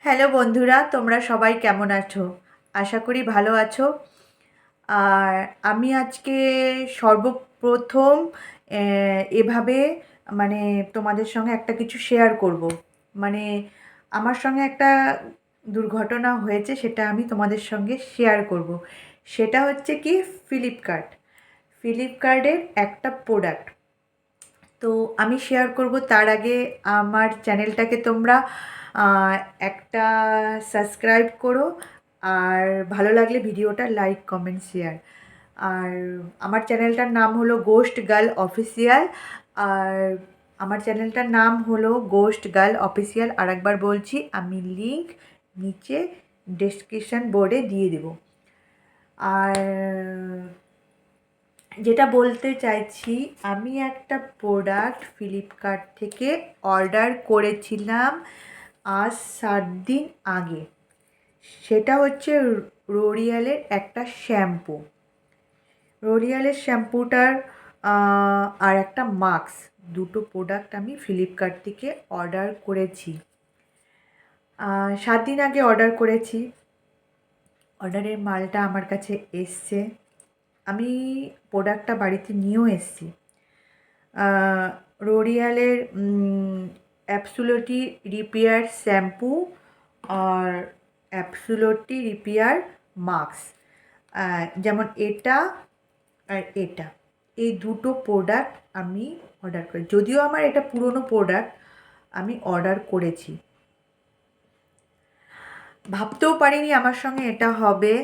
Hello বন্ধুরা, তোমরা সবাই কেমন আছো? আশা করি ভালো আছো। আর আমি আজকে সর্বপ্রথম এভাবে মানে তোমাদের সঙ্গে একটা কিছু শেয়ার করব। মানে আমার সঙ্গে একটা দুর্ঘটনা হয়েছে, সেটা আমি তোমাদের সঙ্গে শেয়ার করব। সেটা হচ্ছে কি, ফ্লিপকার্টের একটা প্রোডাক্ট। তো আমি শেয়ার করব তার আগে আমার চ্যানেলটাকে তোমরা আহ, একটা সাবস্ক্রাইব করো। আর ভালো লাগলে ভিডিওটা লাইক কমেন্ট শেয়ার। আর আমার চ্যানেলটার নাম হলো গোস্ট গার্ল অফিসিয়াল। আর আমার চ্যানেলটার নাম হলো গোস্ট গার্ল অফিসিয়াল। আরেকবার বলছি, আমি লিংক নিচে ডেসক্রিপশন বোর্ডে দিয়ে দেবো। আর যেটা বলতে চাইছি, আমি একটা প্রোডাক্ট ফ্লিপকার্ট থেকে অর্ডার করেছিলাম আজ 7 দিন আগে। সেটা হচ্ছে রোরিয়ালের একটা শ্যাম্পু। রোরিয়ালের শ্যাম্পুটার আর একটা মাস্ক, দুটো প্রোডাক্ট আমি ফ্লিপকার্ট থেকে অর্ডার করেছি। 7 দিন আগে অর্ডার করেছি। অর্ডারের মালটা আমার কাছে এসছে। আমি প্রোডাক্টটা বাড়িতে নিয়েও এসেছি। রোরিয়ালের অ্যাবসোলিউটলি রিপেয়ার শ্যাম্পু আর অ্যাবসোলিউটলি রিপেয়ার মাস্ক, যেমন এটা আর এটা, এই দুটো প্রোডাক্ট আমি অর্ডার করি। যদিও আমার এটা পুরনো প্রোডাক্ট, আমি অর্ডার করেছি। ভাবতেও পারিনি আমার সঙ্গে এটা হবে।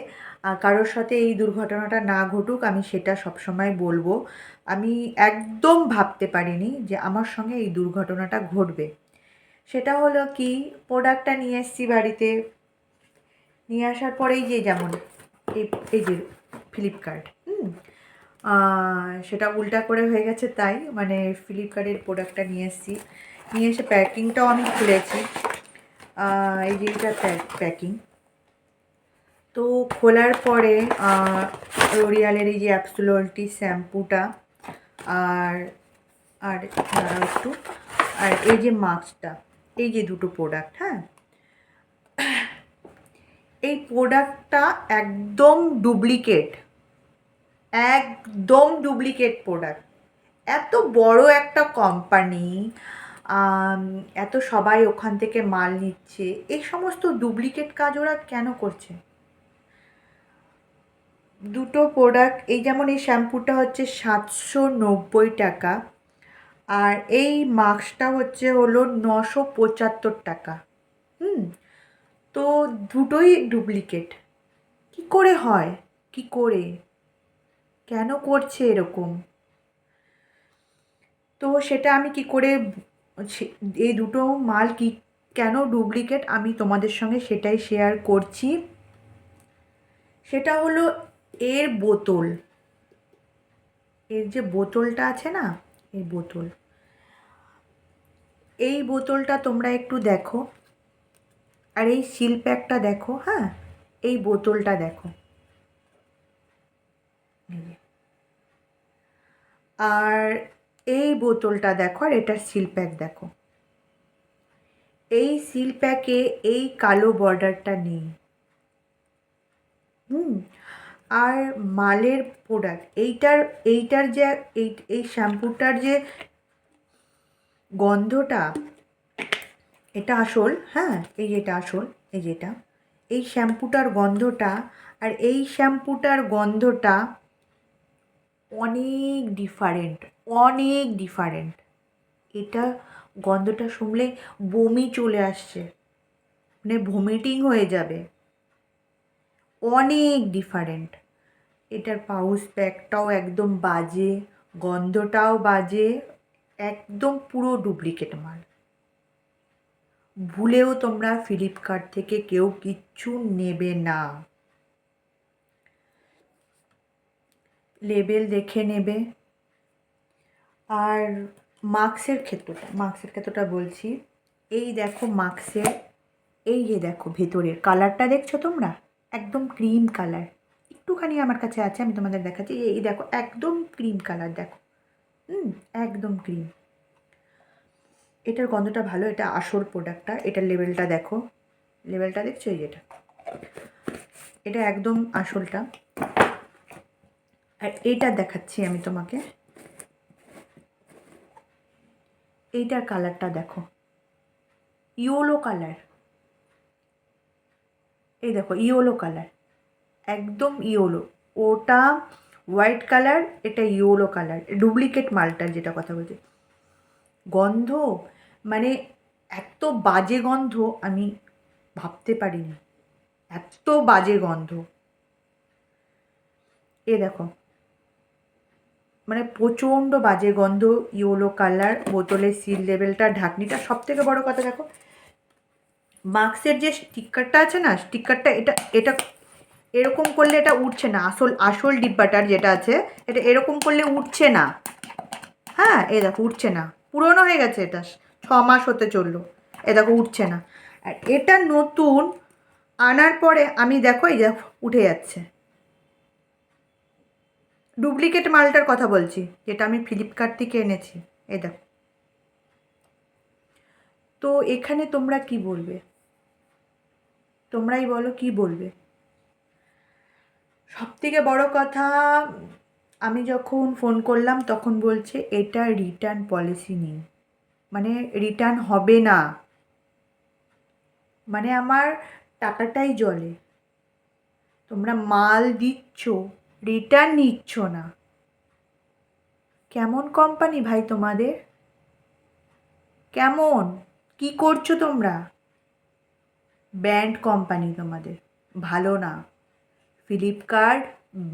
কারোর সাথে এই দুর্ঘটনাটা না ঘটুক, আমি সেটা সবসময় বলবো। আমি একদম ভাবতে পারিনি যে আমার সঙ্গে এই দুর্ঘটনাটা ঘটবে। সেটা হলো কি, প্রোডাক্টটা নিয়ে এসেছি বাড়িতে। নিয়ে আসার পরেই যে যেমন এই এই যে ফ্লিপকার্ট, সেটা উল্টা করে হয়ে গেছে, তাই মানে ফ্লিপকার্টের প্রোডাক্টটা নিয়ে এসেছি। নিয়ে এসে প্যাকিংটাও আমি খুলেছি। এই যে এটা প্যাকিং। তো খোলার পরে রোরিয়ালের এই যে অ্যাবসোলিউটলি শ্যাম্পুটা আর আর দাঁড়াও একটু, আর এই যে মাস্কটা, এই যে দুটো প্রোডাক্ট, হ্যাঁ, এই প্রোডাক্টটা একদম ডুপ্লিকেট, একদম ডুপ্লিকেট প্রোডাক্ট। এত বড় একটা কোম্পানি, এত সবাই ওখান থেকে মাল নিচ্ছে, এই সমস্ত ডুপ্লিকেট কাজ ওরা কেন করছে? দুটো প্রোডাক্ট, এই যেমন এই শ্যাম্পুটা হচ্ছে 790 টাকা, আর এই মাস্কটা হলো 975 টাকা। হুম, তো দুটোই ডুপ্লিকেট। কি করে হয়? কি করে, কেন করছে এরকম? তো সেটা আমি কি করে এই দুটো মাল কি কেন ডুপ্লিকেট, আমি তোমাদের সঙ্গে সেটাই শেয়ার করছি। সেটা হলো এর বোতল, এর যে বোতলটা আছে না, এই বোতল, এই বোতলটা তোমরা একটু দেখো। আর এই সিল প্যাকটা দেখো, হ্যাঁ, এই বোতলটা দেখো। আর এই বোতলটা দেখো, আর এটার সিল প্যাক দেখো। এই সিল প্যাকে এই কালো বর্ডারটা নেই। হুম, আর মালের প্রোডাক্ট, এইটার এইটার যে এই শ্যাম্পুটার যে গন্ধটা, এটা আসল, হ্যাঁ, এই যেটা আসল, এই যেটা, এই শ্যাম্পুটার গন্ধটা আর এই শ্যাম্পুটার গন্ধটা অনেক ডিফারেন্ট, অনেক ডিফারেন্ট। এটা গন্ধটা শুনলে বমি চলে আসছে, মানে ভমিটিং হয়ে যাবে, অনেক ডিফারেন্ট। এটার পাউচ প্যাকটাও একদম বাজে, গন্ধটাও বাজে, একদম পুরো ডুপ্লিকেট মাল। ভুলেও তোমরা ফ্লিপকার্ট থেকে কেউ কিচ্ছু নেবে না, লেবেল দেখে নেবে। আর মাস্কের ক্ষেত্রটা বলছি। এই দেখো মাস্কের, এই যে দেখো ভেতরের কালারটা দেখছো তোমরা, একদম ক্রিম কালার। একটুখানি আমার কাছে আছে, আমি তোমাদের দেখাচ্ছি। এই দেখো একদম ক্রিম কালার, দেখো, একদম ক্রিম। এটার গন্ধটা ভালো, এটা আসল প্রোডাক্টটা, এটার লেবেলটা দেখো, লেবেলটা দেখছো, এই যেটা, এটা একদম আসলটা। আর এইটা দেখাচ্ছি আমি তোমাকে, এইটার কালারটা দেখো, ইয়েলো কালার, এই দেখো ইয়েলো কালার, একদম ইয়েলো। ওটা হোয়াইট কালার, এটা ইয়েলো কালার, ডুপ্লিকেট মালটার যেটা কথা বলছি। গন্ধ মানে এত বাজে গন্ধ আমি ভাবতে পারিনি, এত বাজে গন্ধ। এ দেখো, মানে প্রচণ্ড বাজে গন্ধ, ইয়েলো কালার, বোতলের সিল লেবেলটা, ঢাকনিটা, সব থেকে বড় কথা দেখো মাস্কের যে স্টিকারটা আছে না, স্টিকারটা এটা এটা এরকম করলে এটা উঠছে না, আসল ডিব্বাটার যেটা আছে এটা এরকম করলে উঠছে না। হ্যাঁ, এ দেখো উঠছে না, পুরনো হয়ে গেছে, এটা 6 মাস হতে চললো, এ দেখো উঠছে না। আর এটা নতুন আনার পরে আমি দেখো এই দেখো উঠে যাচ্ছে। ডুপ্লিকেট মালটার কথা বলছি, যেটা আমি ফ্লিপকার্ট থেকে এনেছি, এই দেখো। তো এখানে তোমরা কি বলবে, তোমরাই বলো কি বলবে। সবথেকে বড় কথা, আমি যখন ফোন করলাম তখন বলছে এটা রিটার্ন পলিসি নেই, মানে রিটার্ন হবে না, মানে আমার টাকাটাই জলে। তোমরা মাল দিচ্ছ, রিটার্ন নিচ্ছ না, কেমন কোম্পানি ভাই তোমাদের, কেমন, কি করছো তোমরা? ব্যান্ড কোম্পানি তোমাদের, ভালো না। ফ্লিপকার্ট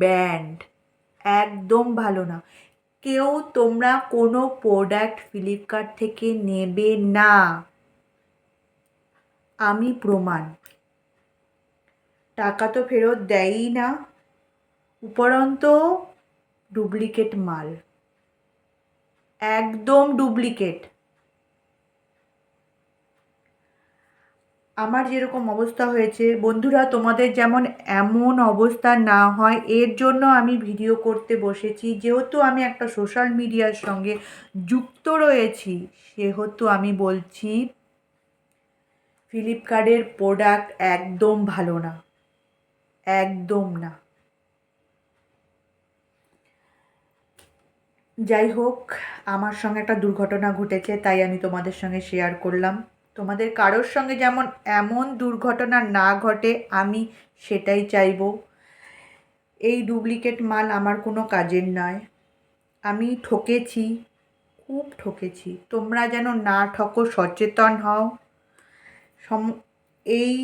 ব্যান্ড, একদম ভালো না। কেউ তোমরা কোনো প্রোডাক্ট ফ্লিপকার্ট থেকে নেবে না, আমি প্রমাণ। টাকা তো ফেরত দেয়ই না, উপরন্ত ডুপ্লিকেট মাল, একদম ডুপ্লিকেট। আমার যেরকম অবস্থা হয়েছে বন্ধুরা, তোমাদের যেমন এমন অবস্থা না হয় এর জন্য আমি ভিডিও করতে বসেছি। যেহেতু আমি একটা সোশ্যাল মিডিয়ার সঙ্গে যুক্ত রয়েছি, সেহেতু আমি বলছি ফ্লিপকার্টের প্রোডাক্ট একদম ভালো না, একদম না। যাই হোক, আমার সঙ্গে একটা দুর্ঘটনা ঘটেছে, তাই আমি তোমাদের সঙ্গে শেয়ার করলাম। তোমাদের কারোর সঙ্গে যেমন এমন দুর্ঘটনা না ঘটে, আমি সেটাই চাইবো। এই ডুপ্লিকেট মাল আমার কোনো কাজের নয়, আমি ঠকেছি, খুব ঠকেছি। তোমরা যেন না ঠকো, সচেতন হও। সম এই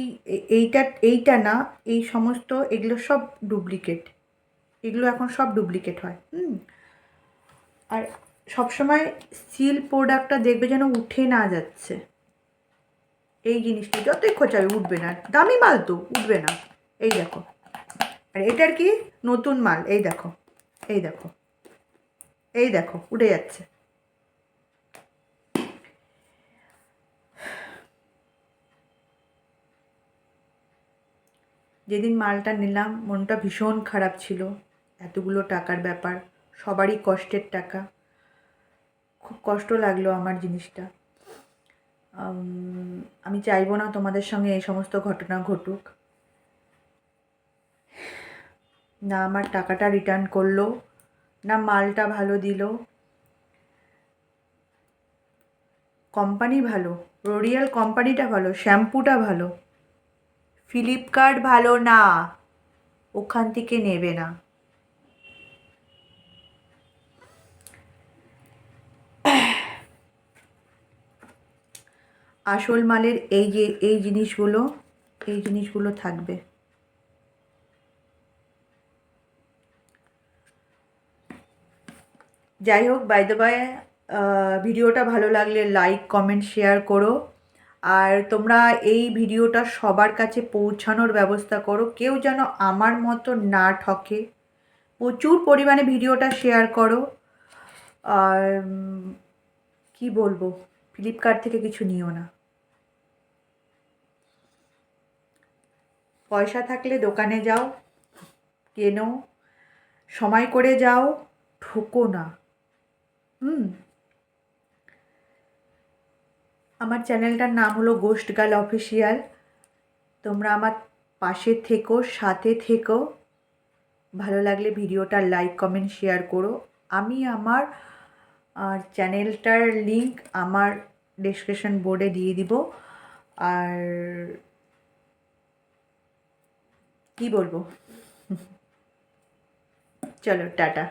এইটা না, এই সমস্ত এগুলো সব ডুপ্লিকেট, এগুলো এখন সব ডুপ্লিকেট হয়। আর সবসময় সিল প্রোডাক্টটা দেখবে যেন উঠে না যাচ্ছে, এই জিনিসটা যতই খোঁচাবে উঠবে না, দামি মাল তো উঠবে না। এই দেখো, আর এটার কি নতুন মাল, এই দেখো, এই দেখো, এই দেখো উঠে যাচ্ছে। যেদিন মালটা নিলাম মনটা ভীষণ খারাপ ছিল, এতগুলো টাকার ব্যাপার, সবারই কষ্টের টাকা, খুব কষ্ট লাগলো আমার জিনিসটা। আমি চাইবো না তোমাদের সঙ্গে এই সমস্ত ঘটনা ঘটুক। না আমার টাকাটা রিটার্ন করলো, না মালটা ভালো দিল। কোম্পানি ভালো, রোরিয়াল কোম্পানিটা ভালো, শ্যাম্পুটা ভালো, ফ্লিপকার্ট ভালো না, ওখান থেকে নেবে না। আসল মালের এই জিনিসগুলো থাকবে। যাই হোক, বাই দ্য বাই, ভিডিওটা ভালো লাগলে লাইক কমেন্ট শেয়ার করো। আর তোমরা এই ভিডিওটা সবার কাছে পৌঁছানোর ব্যবস্থা করো, কেউ যেন আমার মতো না ঠকে। প্রচুর পরিমাণে ভিডিওটা শেয়ার করো। আর কি বলবো, ফ্লিপকার্ট থেকে কিছু নিও না। পয়সা থাকলে দোকানে যাও, কেনো, সময় করে যাও, ঠকো না। আমার চ্যানেলটার নাম হলো গোস্ট গার্ল অফিসিয়াল। তোমরা আমার পাশে থেকো, সাথে থেকো। ভালো লাগলে ভিডিওটা লাইক কমেন্ট শেয়ার করো। আমি আমার চ্যানেলটার লিংক আমার ডেসক্রিপশন বোর্ডে দিয়ে দিব। আর কি বলবো, চলো টাটা।